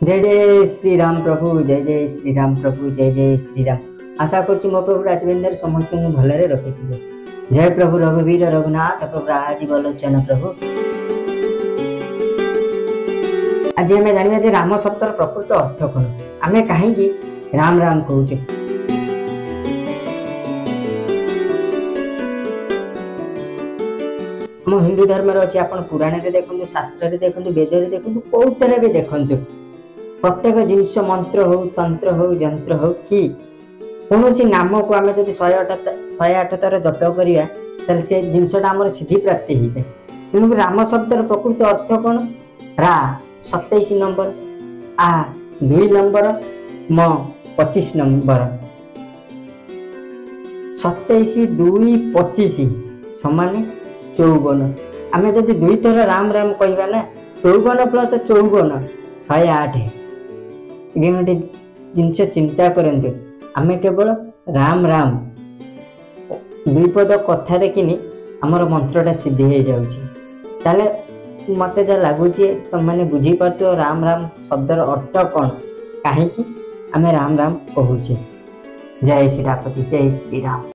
जय जय श्री राम प्रभु, जय जय श्री राम प्रभु, जय जय श्री राम। आशा करुँ मो प्रभु राजवेंद्र समस्त को भलरे रखिथिबे। जय प्रभु रघुवीर रघुनाथ प्रभु राजीव लोचन प्रभु। आज आम जाना जे राम शब्दर प्रकृत अर्थ कौन, आम कहीं राम राम कहूचे। हम हिंदू धर्म अच्छे आप पुराण में देखते, शास्त्र देखते, वेद देखते, कौन भी देखते, प्रत्येक जिनस मंत्र हो, तंत्र हो, जंत्र हो कि कौन सी नाम को आम जब 108 तार जप करवा से जिनसा आम सिद्धि प्राप्ति हो जाए। तेणुक राम शब्दर प्रकृत अर्थ कौन? रा 27 नंबर, आ 2 नंबर, म 25 नंबर। 27 2 25 समान 54। आम जब 2 थर राम राम कहवा ना 54 प्लस 54 108। ये गोटे जिनस चिंता करते, आम केवल राम राम 2 पद कथा देखिनी आमर मंत्रटा सिद्धि हो जाए। मत जहाँ लगुच तुम मैंने बुझीपार राम राम शब्दर अर्थ कौन, कहीं आम राम राम कहूचे। जय श्री राम, जय श्री राम।